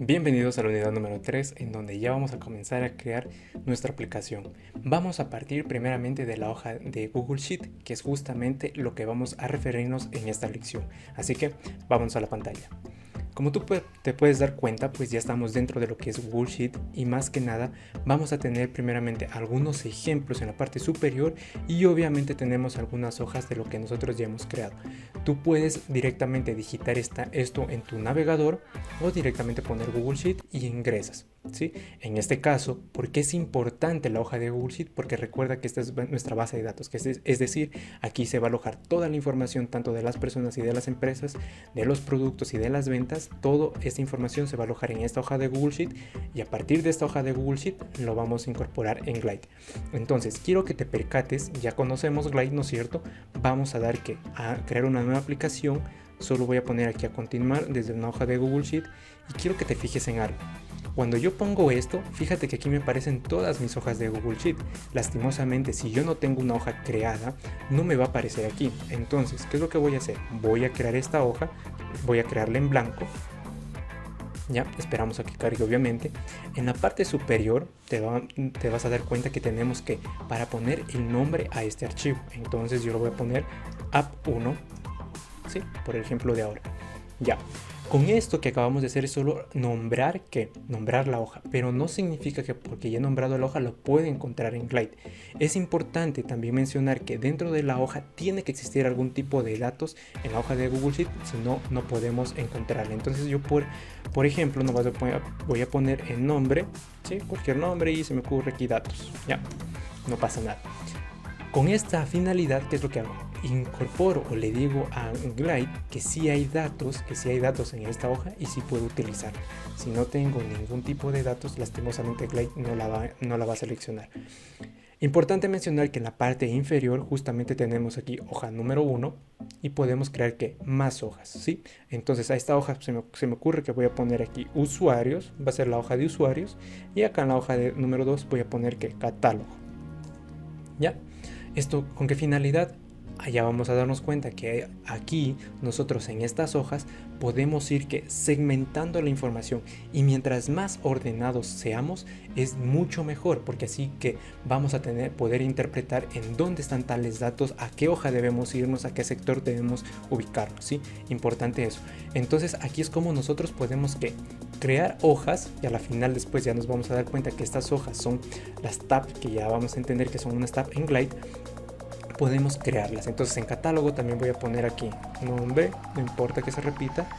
Bienvenidos a la unidad número 3, en donde ya vamos a comenzar a crear nuestra aplicación. Vamos a partir primeramente de la hoja de Google Sheet, que es justamente lo que vamos a referirnos en esta lección. Así que vamos a la pantalla. Como tú te puedes dar cuenta, pues ya estamos dentro de lo que es Google Sheet y más que nada vamos a tener primeramente algunos ejemplos en la parte superior y obviamente tenemos algunas hojas de lo que nosotros ya hemos creado. Tú puedes directamente digitar esto en tu navegador o directamente poner Google Sheet y ingresas. ¿Sí? En este caso, ¿por qué es importante la hoja de Google Sheet? Porque recuerda que esta es nuestra base de datos, es decir, aquí se va a alojar toda la información tanto de las personas y de las empresas, de los productos y de las ventas. Toda esta información se va a alojar en esta hoja de Google Sheet y a partir de esta hoja de Google Sheet lo vamos a incorporar en Glide. Entonces, quiero que te percates, ya conocemos Glide, ¿no es cierto? Vamos a dar a crear una nueva aplicación. Solo voy a poner aquí a continuar desde una hoja de Google Sheet y quiero que te fijes en algo. Cuando yo pongo esto, fíjate que aquí me aparecen todas mis hojas de Google Sheet. Lastimosamente, si yo no tengo una hoja creada, no me va a aparecer aquí. Entonces, ¿qué es lo que voy a hacer? Voy a crear esta hoja, voy a crearla en blanco. Ya, esperamos a que cargue obviamente. En la parte superior te vas a dar cuenta que tenemos que, para poner el nombre a este archivo. Entonces yo lo voy a poner app1, ¿sí? Por el ejemplo de ahora. Ya. Con esto que acabamos de hacer es solo nombrar la hoja, pero no significa que porque ya he nombrado la hoja lo puede encontrar en Glide. Es importante también mencionar que dentro de la hoja tiene que existir algún tipo de datos en la hoja de Google Sheet, si no, no podemos encontrarla. Entonces yo por ejemplo voy a poner el nombre, ¿sí? Cualquier nombre y se me ocurre aquí datos, ya, no pasa nada. Con esta finalidad, ¿qué es lo que hago? Incorporo o le digo a Glide que sí hay datos en esta hoja y sí puedo utilizar. Si no tengo ningún tipo de datos, lastimosamente Glide no la va a seleccionar. Importante mencionar que en la parte inferior justamente tenemos aquí hoja número 1 y podemos crear que más hojas, ¿sí? Entonces a esta hoja se me ocurre que voy a poner aquí usuarios, va a ser la hoja de usuarios, y acá en la hoja de número 2 voy a poner que catálogo. ¿Ya? ¿Esto con qué finalidad? Allá vamos a darnos cuenta que aquí nosotros en estas hojas podemos ir segmentando la información, y mientras más ordenados seamos es mucho mejor, porque así que vamos a poder interpretar en dónde están tales datos, a qué hoja debemos irnos, a qué sector debemos ubicarnos, ¿sí? Importante eso. Entonces aquí es como nosotros podemos crear hojas, y a la final después ya nos vamos a dar cuenta que estas hojas son las tabs, que ya vamos a entender que son unas tabs en Glide. Podemos crearlas. Entonces en catálogo también voy a poner aquí nombre, no importa que se repita,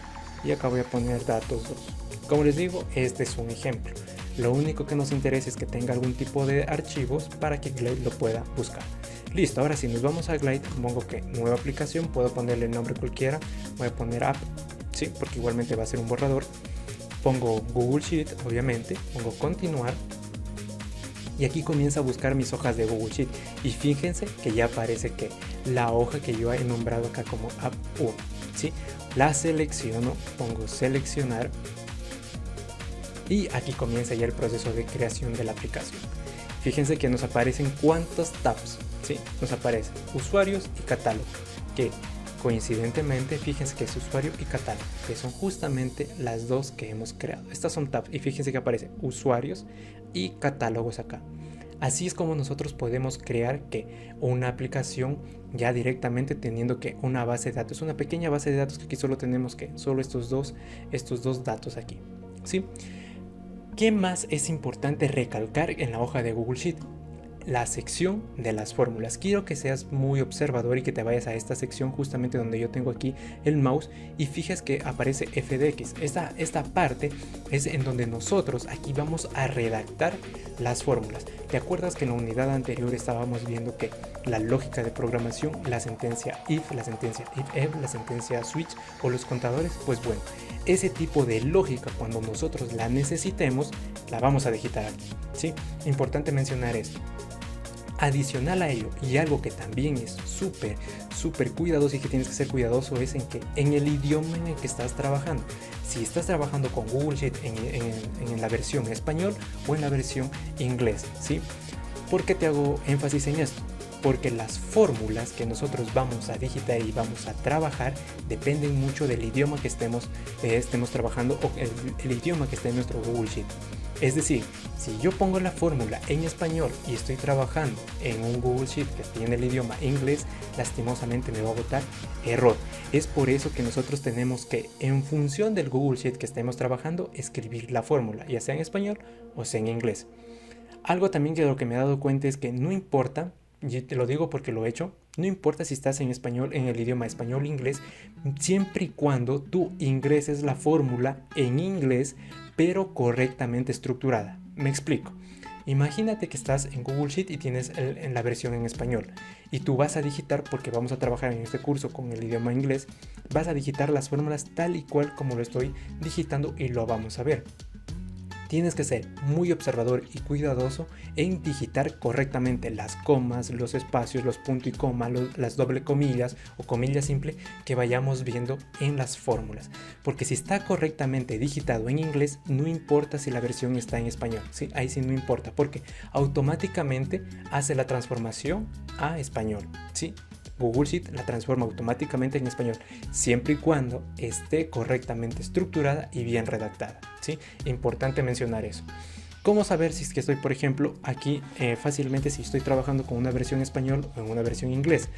y acá voy a poner datos 2. Como les digo, este es un ejemplo. Lo único que nos interesa es que tenga algún tipo de archivos para que Glide lo pueda buscar. Listo, ahora sí, nos vamos a Glide. Pongo que nueva aplicación, puedo ponerle el nombre cualquiera, voy a poner app, sí, porque igualmente va a ser un borrador. Pongo Google Sheet, obviamente, pongo continuar. Y aquí comienza a buscar mis hojas de Google Sheet y fíjense que ya aparece que la hoja que yo he nombrado acá como app1, ¿sí? La selecciono, pongo seleccionar y aquí comienza ya el proceso de creación de la aplicación. Fíjense que nos aparecen cuántos tabs, ¿sí? Nos aparecen usuarios y catálogo, que coincidentemente fíjense que es usuario y catálogo, que son justamente las dos que hemos creado. Estas son tabs y fíjense que aparecen usuarios y catálogos acá. Así es como nosotros podemos crear una aplicación ya directamente teniendo una base de datos, una pequeña base de datos que aquí solo tenemos solo estos dos datos aquí, ¿sí? ¿Qué más es importante recalcar en la hoja de Google Sheet? La sección de las fórmulas. Quiero que seas muy observador y que te vayas a esta sección justamente donde yo tengo aquí el mouse y fijas que aparece FDX. Esta parte es en donde nosotros aquí vamos a redactar las fórmulas. ¿Te acuerdas que en la unidad anterior estábamos viendo que la lógica de programación, la sentencia if, la sentencia if, la sentencia switch o los contadores? Pues bueno, ese tipo de lógica cuando nosotros la necesitemos la vamos a digitar aquí, ¿sí? Importante mencionar esto. Adicional a ello, y algo que también es súper cuidadoso y que tienes que ser cuidadoso, es en el idioma en el que estás trabajando. Si estás trabajando con Google Sheet en la versión español o en la versión inglés, ¿sí? ¿Por qué te hago énfasis en esto? porque las fórmulas que nosotros vamos a digitar y vamos a trabajar dependen mucho del idioma que estemos trabajando o el idioma que esté en nuestro Google Sheet. Es decir, si yo pongo la fórmula en español y estoy trabajando en un Google Sheet que tiene el idioma inglés, lastimosamente me va a botar error. Es por eso que nosotros tenemos que, en función del Google Sheet que estemos trabajando, escribir la fórmula, ya sea en español o sea en inglés. Algo también que lo que me he dado cuenta es que no importa, y te lo digo porque lo he hecho, no importa si estás en español, en el idioma español o inglés, siempre y cuando tú ingreses la fórmula en inglés, pero correctamente estructurada. Me explico. Imagínate que estás en Google Sheet y tienes en la versión en español y tú vas a digitar, porque vamos a trabajar en este curso con el idioma inglés, vas a digitar las fórmulas tal y cual como lo estoy digitando y lo vamos a ver. Tienes que ser muy observador y cuidadoso en digitar correctamente las comas, los espacios, los puntos y coma, las doble comillas o comilla simple que vayamos viendo en las fórmulas. Porque si está correctamente digitado en inglés, no importa si la versión está en español. ¿Sí? Ahí sí no importa, porque automáticamente hace la transformación a español. ¿Sí? Google Sheet la transforma automáticamente en español, siempre y cuando esté correctamente estructurada y bien redactada, ¿sí? Importante mencionar eso. ¿Cómo saber si es que estoy, por ejemplo, aquí fácilmente si estoy trabajando con una versión español o en una versión inglés?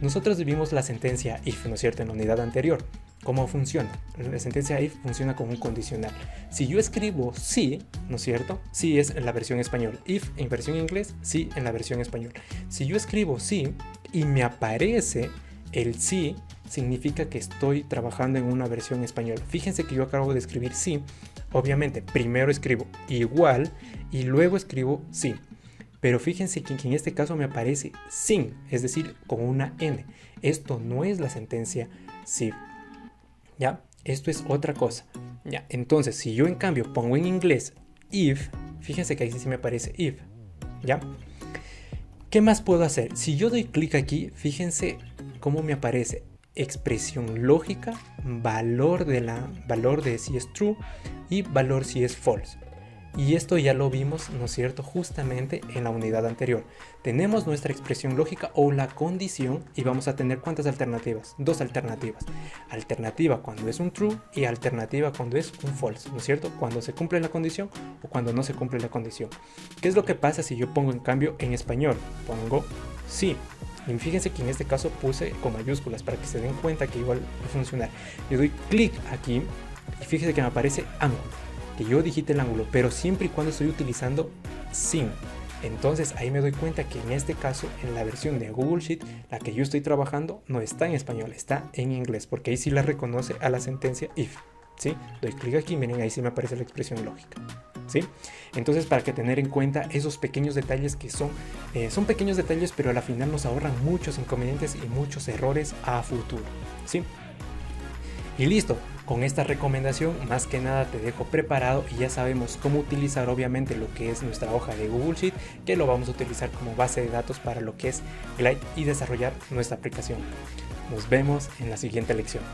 Nosotros vimos la sentencia if, ¿no es cierto?, en la unidad anterior. ¿Cómo funciona? La sentencia if funciona como un condicional. Si yo escribo sí, ¿no es cierto?, sí es en la versión español. If en versión inglés, sí en la versión español. Si yo escribo sí y me aparece el sí, significa que estoy trabajando en una versión español. Fíjense que yo acabo de escribir sí. Obviamente, primero escribo igual y luego escribo sí. Pero fíjense que en este caso me aparece sin, es decir, con una N. Esto no es la sentencia sí. ¿Ya? Esto es otra cosa. ¿Ya? Entonces, si yo en cambio pongo en inglés if, fíjense que ahí sí me aparece if. ¿Ya? ¿Qué más puedo hacer? Si yo doy clic aquí, fíjense cómo me aparece expresión lógica, valor de si es true y valor si es false. Y esto ya lo vimos, ¿no es cierto?, justamente en la unidad anterior. Tenemos nuestra expresión lógica o la condición y vamos a tener ¿cuántas alternativas? Dos alternativas. Alternativa cuando es un true y alternativa cuando es un false, ¿no es cierto? Cuando se cumple la condición o cuando no se cumple la condición. ¿Qué es lo que pasa si yo pongo en cambio en español? Pongo sí. Y fíjense que en este caso puse con mayúsculas para que se den cuenta que igual va a funcionar. Yo doy clic aquí y fíjense que me aparece ángulo, que yo digite el ángulo, pero siempre y cuando estoy utilizando sin. Entonces ahí me doy cuenta que en este caso, en la versión de Google Sheet, la que yo estoy trabajando no está en español, está en inglés, porque ahí sí la reconoce a la sentencia if. ¿Sí? Doy clic aquí, miren, ahí sí me aparece la expresión lógica. ¿Sí? Entonces, para que tener en cuenta esos pequeños detalles que son pequeños detalles, pero a la final nos ahorran muchos inconvenientes y muchos errores a futuro. ¿Sí? Y listo, con esta recomendación más que nada te dejo preparado y ya sabemos cómo utilizar obviamente lo que es nuestra hoja de Google Sheet, que lo vamos a utilizar como base de datos para lo que es Glide y desarrollar nuestra aplicación. Nos vemos en la siguiente lección.